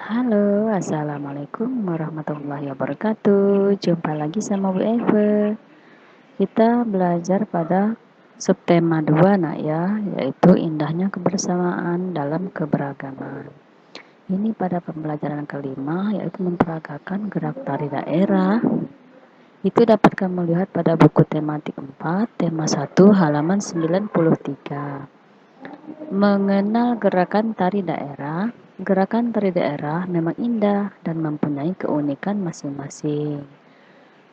Halo, assalamualaikum warahmatullahi wabarakatuh. Jumpa lagi sama Bu Eve. Kita belajar pada subtema 2 nak ya, yaitu indahnya kebersamaan dalam keberagaman. Ini pada pembelajaran kelima, yaitu memperagakan gerak tari daerah. Itu dapat kamu lihat pada buku tematik 4, tema 1, halaman 93. Mengenal gerakan tari daerah. Gerakan tari daerah memang indah dan mempunyai keunikan masing-masing.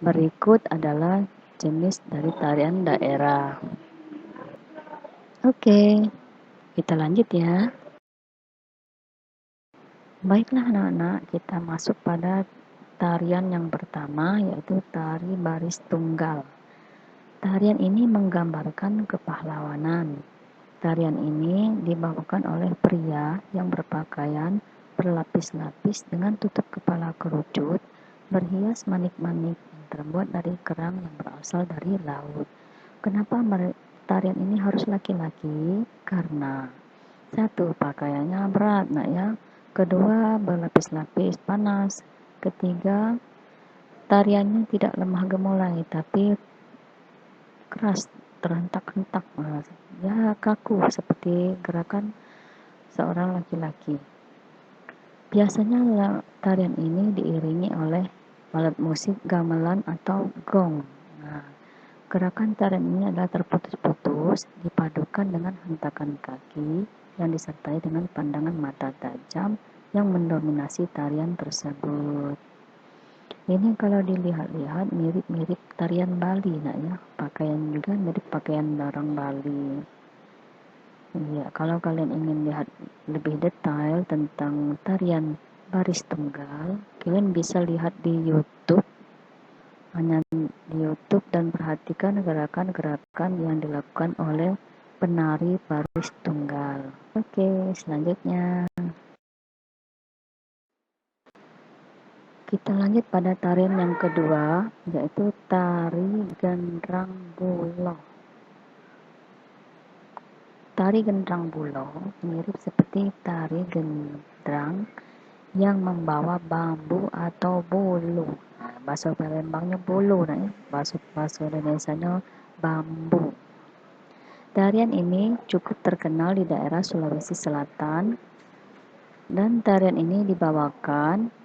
Berikut adalah jenis dari tarian daerah. Oke, kita lanjut ya. Baiklah anak-anak, kita masuk pada tarian yang pertama, yaitu tari baris tunggal. Tarian ini menggambarkan kepahlawanan. Tarian ini dibawakan oleh pria yang berpakaian berlapis-lapis dengan tutup kepala kerucut, berhias manik-manik yang terbuat dari kerang yang berasal dari laut. Kenapa tarian ini harus laki-laki? Karena satu, pakaiannya berat, nak ya. Kedua, berlapis-lapis panas. Ketiga, tariannya tidak lemah gemulai, tapi keras, terhentak-hentak, ya kaku seperti gerakan seorang laki-laki. Biasanya tarian ini diiringi oleh alat musik gamelan atau gong. Nah, gerakan tarian ini adalah terputus-putus dipadukan dengan hentakan kaki yang disertai dengan pandangan mata tajam yang mendominasi tarian tersebut. Ini kalau dilihat-lihat mirip-mirip tarian Bali nak ya. Pakaian juga mirip pakaian barang Bali. Ya, kalau kalian ingin lihat lebih detail tentang tarian baris tunggal, kalian bisa lihat di YouTube. Hanya di YouTube dan perhatikan gerakan-gerakan yang dilakukan oleh penari baris tunggal. Oke, selanjutnya kita lanjut pada tarian yang kedua, yaitu tari gendrang bulo. Tari gendrang bulo mirip seperti tari gendrang yang membawa bambu atau bulu. Nah, bahasa Palembangnya bulu, nah, ya. Bahasa Indonesianya bambu. Tarian ini cukup terkenal di daerah Sulawesi Selatan dan tarian ini dibawakan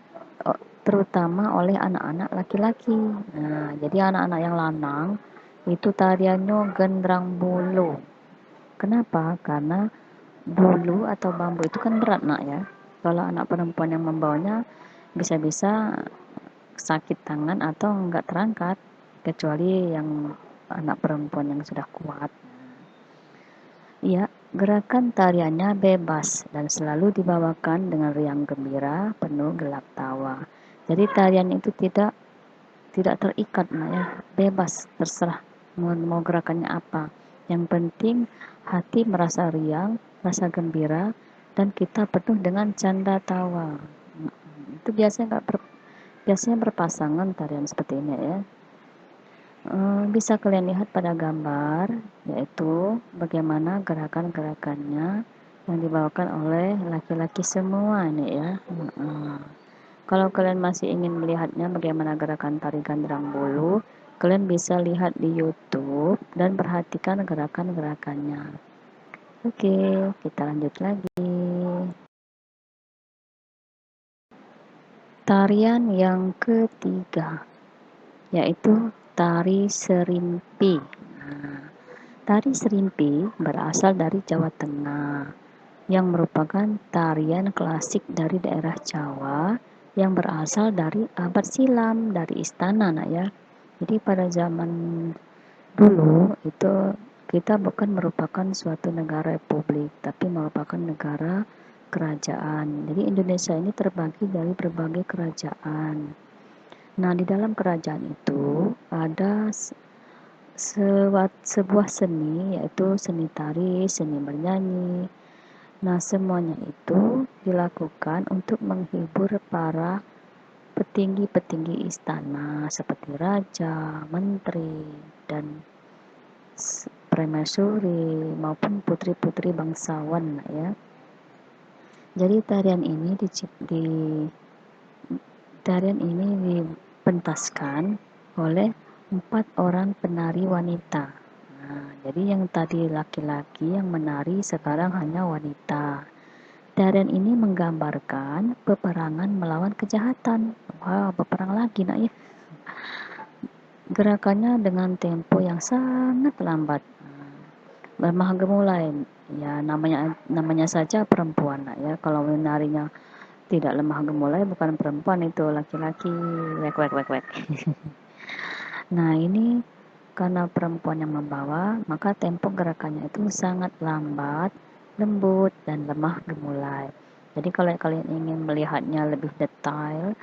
terutama oleh anak-anak laki-laki. Nah, jadi anak-anak yang lanang itu tariannya gendrang bulu. Kenapa? Karena bulu atau bambu itu kan berat nak ya. Kalau anak perempuan yang membawanya bisa-bisa sakit tangan atau enggak terangkat, kecuali yang anak perempuan yang sudah kuat. Ya, gerakan tariannya bebas dan selalu dibawakan dengan riang gembira, penuh gelak tawa. Jadi tarian itu tidak terikat, nah ya, bebas, terserah mau gerakannya apa. Yang penting hati merasa riang, rasa gembira, dan kita penuh dengan canda tawa. Itu biasanya berpasangan tarian seperti ini ya. Bisa kalian lihat pada gambar, yaitu bagaimana gerakan-gerakannya yang dibawakan oleh laki-laki semua nih ya. Kalau kalian masih ingin melihatnya bagaimana gerakan tari gandrang bulu, kalian bisa lihat di YouTube dan perhatikan gerakan-gerakannya. Oke, kita lanjut lagi. Tarian yang ketiga, yaitu tari serimpi. Nah, tari serimpi berasal dari Jawa Tengah, yang merupakan tarian klasik dari daerah Jawa yang berasal dari abad silam, dari istana nak ya. Jadi pada zaman dulu itu kita bukan merupakan suatu negara republik, tapi merupakan negara kerajaan. Jadi Indonesia ini terbagi dari berbagai kerajaan. Nah, di dalam kerajaan itu ada sebuah seni, yaitu seni tari, seni bernyanyi. Nah, semuanya itu dilakukan untuk menghibur para petinggi-petinggi istana seperti raja, menteri, dan permaisuri maupun putri-putri bangsawan ya. Jadi tarian ini dipentaskan oleh 4 orang penari wanita. Nah, jadi yang tadi laki-laki yang menari sekarang hanya wanita. Tarian ini menggambarkan peperangan melawan kejahatan. Wah, peperang lagi nak ya. Gerakannya dengan tempo yang sangat lambat. Lemah gemulai. Ya, namanya saja perempuan nak ya. Kalau menarinya tidak lemah gemulai bukan perempuan, itu laki-laki. Wek wek wek wek. Nah, ini karena perempuan yang membawa, maka tempo gerakannya itu sangat lambat, lembut, dan lemah gemulai. Jadi kalau kalian ingin melihatnya lebih detail,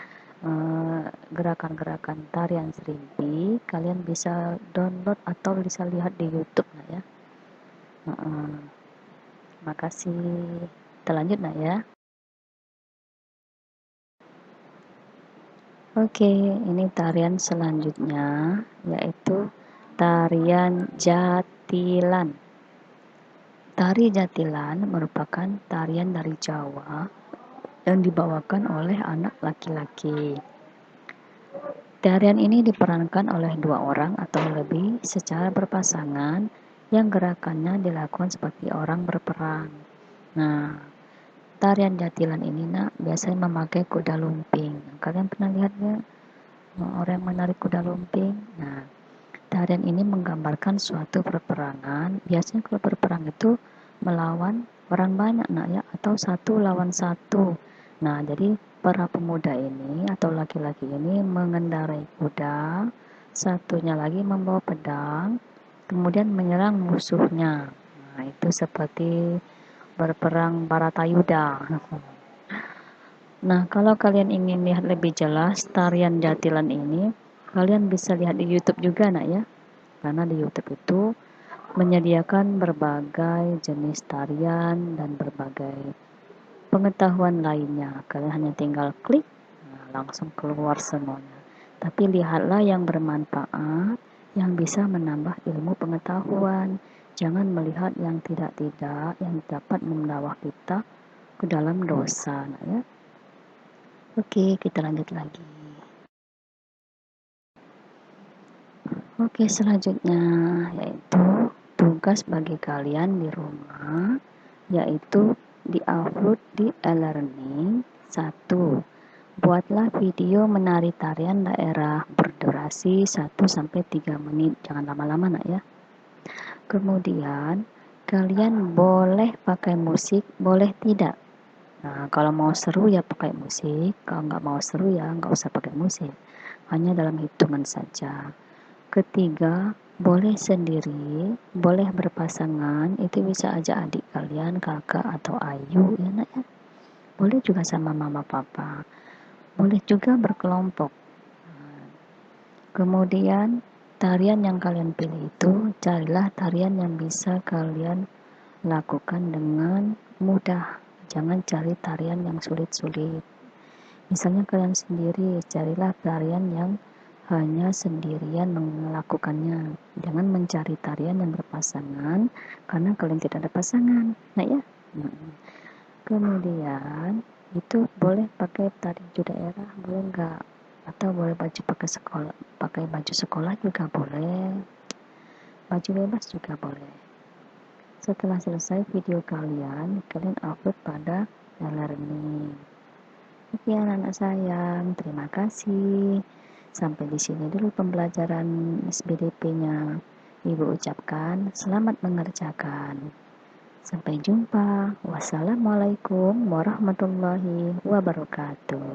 gerakan-gerakan tarian Serimpi, kalian bisa download atau bisa lihat di YouTube nah ya. Makasih. Kita lanjut nah ya. Oke, ini tarian selanjutnya yaitu tarian jatilan. Tari jatilan merupakan tarian dari Jawa yang dibawakan oleh anak laki-laki. Tarian ini diperankan oleh 2 orang atau lebih secara berpasangan yang gerakannya dilakukan seperti orang berperang. Nah, tarian jatilan ini biasanya memakai kuda lumping. Kalian pernah lihat ya orang yang menarik kuda lumping? Nah, tarian ini menggambarkan suatu peperangan. Biasanya kalau berperang itu melawan orang banyak ya, atau satu lawan satu. Nah, jadi para pemuda ini atau laki-laki ini mengendarai kuda, satunya lagi membawa pedang, kemudian menyerang musuhnya. Nah, itu seperti berperang Baratayuda. Nah, kalau kalian ingin lihat lebih jelas tarian jatilan ini, kalian bisa lihat di YouTube juga nak ya. Karena di YouTube itu menyediakan berbagai jenis tarian dan berbagai pengetahuan lainnya. Kalian hanya tinggal klik, langsung keluar semuanya. Tapi lihatlah yang bermanfaat, yang bisa menambah ilmu pengetahuan. Jangan melihat yang tidak-tidak, yang dapat membawa kita ke dalam dosa. Nah, ya. Oke, kita lanjut lagi. Oke, selanjutnya yaitu tugas bagi kalian di rumah, yaitu di-upload di e-learning. 1. Buatlah video menari tarian daerah berdurasi 1-3 menit. Jangan lama-lama nak ya. Kemudian, kalian boleh pakai musik, boleh tidak. Nah, kalau mau seru ya pakai musik, kalau nggak mau seru ya nggak usah pakai musik. Hanya dalam hitungan saja. Ketiga, boleh sendiri, boleh berpasangan, itu bisa aja adik kalian, kakak atau ayu ya nak ya. Boleh juga sama mama papa. Boleh juga berkelompok. Kemudian tarian yang kalian pilih itu carilah tarian yang bisa kalian lakukan dengan mudah. Jangan cari tarian yang sulit-sulit. Misalnya kalian sendiri, carilah tarian yang hanya sendirian melakukannya. Jangan mencari tarian yang berpasangan karena kalian tidak ada pasangan. Nah ya. Kemudian itu boleh pakai tari daerah, boleh enggak? Atau boleh pakai baju sekolah juga boleh. Baju bebas juga boleh. Setelah selesai video kalian upload pada e-learning. Oke anak-anak sayang, terima kasih. Sampai di sini dulu pembelajaran SBDP-nya. Ibu ucapkan selamat mengerjakan. Sampai jumpa. Wassalamualaikum warahmatullahi wabarakatuh.